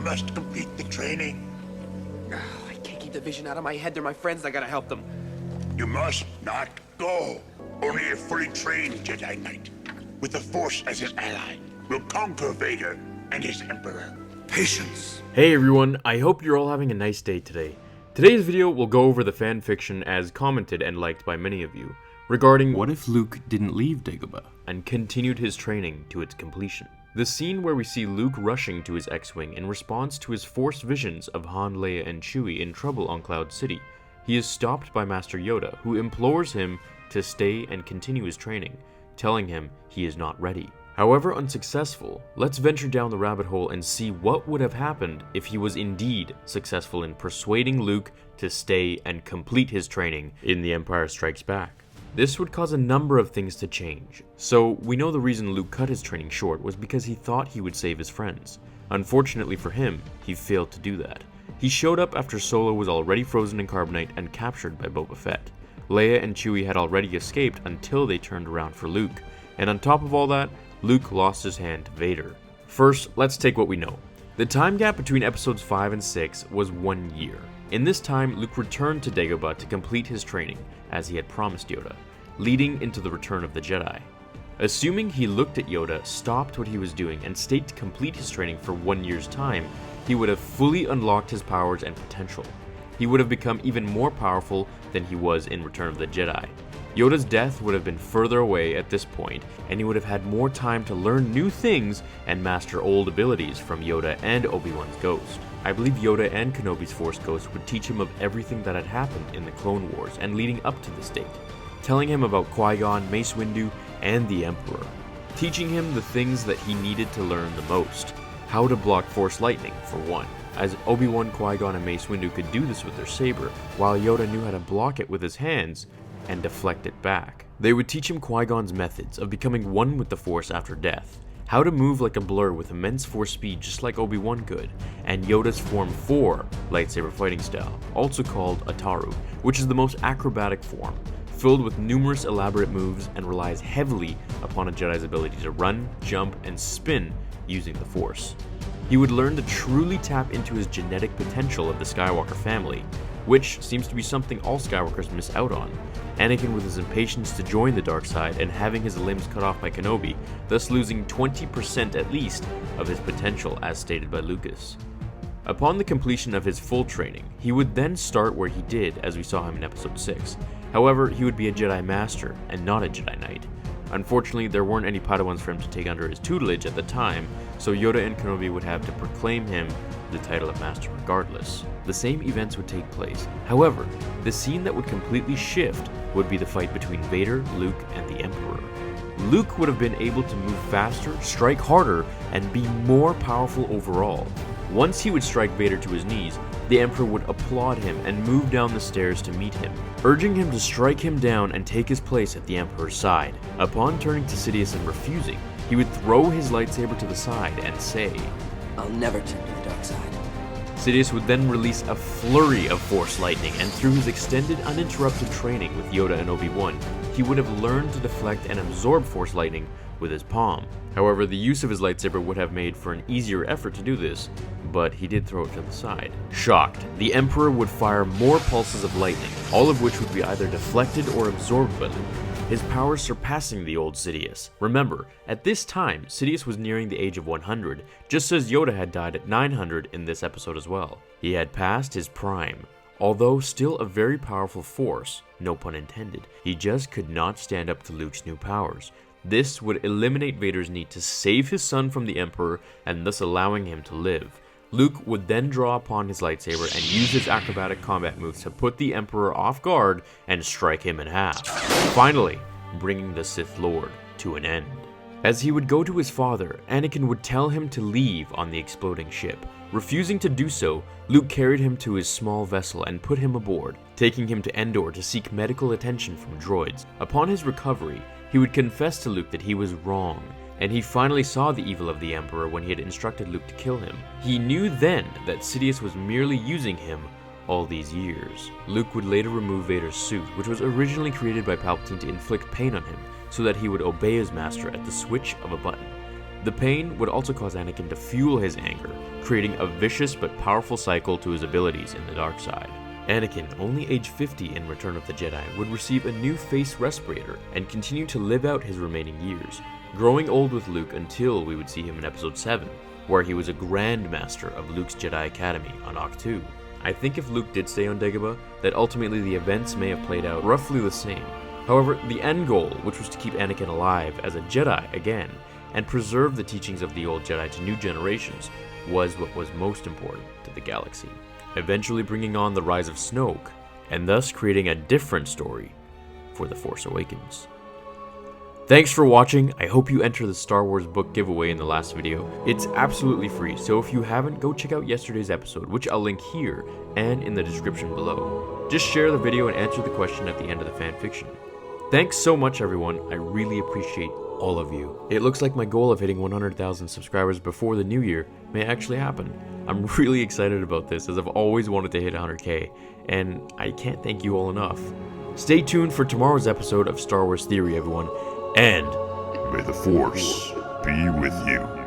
must complete the training. I can't keep the vision out of my head. They're my friends. I gotta help them. You must not go. Only a fully trained Jedi Knight, with the Force as his ally, will conquer Vader and his Emperor. Patience. Hey everyone, I hope you're all having a nice day today. Today's video will go over the fan fiction as commented and liked by many of you, regarding what if Luke didn't leave Dagobah and continued his training to its completion. The scene where we see Luke rushing to his X-Wing in response to his forced visions of Han, Leia, and Chewie in trouble on Cloud City. He is stopped by Master Yoda, who implores him to stay and continue his training, telling him he is not ready. However unsuccessful, let's venture down the rabbit hole and see what would have happened if he was indeed successful in persuading Luke to stay and complete his training in The Empire Strikes Back. This would cause a number of things to change. So we know the reason Luke cut his training short was because he thought he would save his friends. Unfortunately for him, he failed to do that. He showed up after Solo was already frozen in carbonite and captured by Boba Fett. Leia and Chewie had already escaped until they turned around for Luke. And on top of all that, Luke lost his hand to Vader. First, let's take what we know. The time gap between episodes 5 and 6 was 1 year. In this time, Luke returned to Dagobah to complete his training, as he had promised Yoda, leading into the return of the Jedi. Assuming he looked at Yoda, stopped what he was doing, and stayed to complete his training for 1 year's time, he would have fully unlocked his powers and potential. He would have become even more powerful than he was in Return of the Jedi. Yoda's death would have been further away at this point, and he would have had more time to learn new things and master old abilities from Yoda and Obi-Wan's ghost. I believe Yoda and Kenobi's Force Ghost would teach him of everything that had happened in the Clone Wars and leading up to this date, telling him about Qui-Gon, Mace Windu, and the Emperor, teaching him the things that he needed to learn the most. How to block Force Lightning, for one, as Obi-Wan, Qui-Gon, and Mace Windu could do this with their saber, while Yoda knew how to block it with his hands and deflect it back. They would teach him Qui-Gon's methods of becoming one with the Force after death, how to move like a blur with immense force speed just like Obi-Wan could, and Yoda's Form 4 lightsaber fighting style, also called Ataru, which is the most acrobatic form, filled with numerous elaborate moves and relies heavily upon a Jedi's ability to run, jump, and spin using the Force. He would learn to truly tap into his genetic potential of the Skywalker family, which seems to be something all Skywalkers miss out on. Anakin with his impatience to join the dark side and having his limbs cut off by Kenobi, thus losing 20% at least of his potential as stated by Lucas. Upon the completion of his full training, he would then start where he did as we saw him in episode 6. However, he would be a Jedi Master and not a Jedi Knight. Unfortunately, there weren't any Padawans for him to take under his tutelage at the time, so Yoda and Kenobi would have to proclaim him the title of Master regardless. The same events would take place. However, the scene that would completely shift would be the fight between Vader, Luke, and the Emperor. Luke would have been able to move faster, strike harder, and be more powerful overall. Once he would strike Vader to his knees, the Emperor would applaud him and move down the stairs to meet him, urging him to strike him down and take his place at the Emperor's side. Upon turning to Sidious and refusing, he would throw his lightsaber to the side and say, "I'll never turn to the dark side." Sidious would then release a flurry of Force Lightning, and through his extended uninterrupted training with Yoda and Obi-Wan, he would have learned to deflect and absorb Force Lightning with his palm. However, the use of his lightsaber would have made for an easier effort to do this, but he did throw it to the side. Shocked, the Emperor would fire more pulses of lightning, all of which would be either deflected or absorbed by Luke, his powers surpassing the old Sidious. Remember, at this time, Sidious was nearing the age of 100, just as Yoda had died at 900 in this episode as well. He had passed his prime. Although still a very powerful force, no pun intended, he just could not stand up to Luke's new powers. This would eliminate Vader's need to save his son from the Emperor and thus allowing him to live. Luke would then draw upon his lightsaber and use his acrobatic combat moves to put the Emperor off guard and strike him in half, finally bringing the Sith Lord to an end. As he would go to his father, Anakin would tell him to leave on the exploding ship. Refusing to do so, Luke carried him to his small vessel and put him aboard, taking him to Endor to seek medical attention from droids. Upon his recovery, he would confess to Luke that he was wrong, and he finally saw the evil of the Emperor when he had instructed Luke to kill him. He knew then that Sidious was merely using him all these years. Luke would later remove Vader's suit, which was originally created by Palpatine to inflict pain on him, so that he would obey his master at the switch of a button. The pain would also cause Anakin to fuel his anger, creating a vicious but powerful cycle to his abilities in the dark side. Anakin, only age 50 in Return of the Jedi, would receive a new face respirator and continue to live out his remaining years, growing old with Luke until we would see him in Episode 7, where he was a Grand Master of Luke's Jedi Academy on Ahch-To. I think if Luke did stay on Dagobah, that ultimately the events may have played out roughly the same. However, the end goal, which was to keep Anakin alive as a Jedi again, and preserve the teachings of the old Jedi to new generations, was what was most important to the galaxy, eventually bringing on the rise of Snoke, and thus creating a different story for The Force Awakens. Thanks for watching. I hope you enter the Star Wars book giveaway in the last video. It's absolutely free, so if you haven't, go check out yesterday's episode, which I'll link here and in the description below. Just share the video and answer the question at the end of the fanfiction. Thanks so much, everyone. I really appreciate all of you. It looks like my goal of hitting 100,000 subscribers before the new year may actually happen. I'm really excited about this, as I've always wanted to hit 100k, and I can't thank you all enough. Stay tuned for tomorrow's episode of Star Wars Theory, everyone, and may the Force be with you.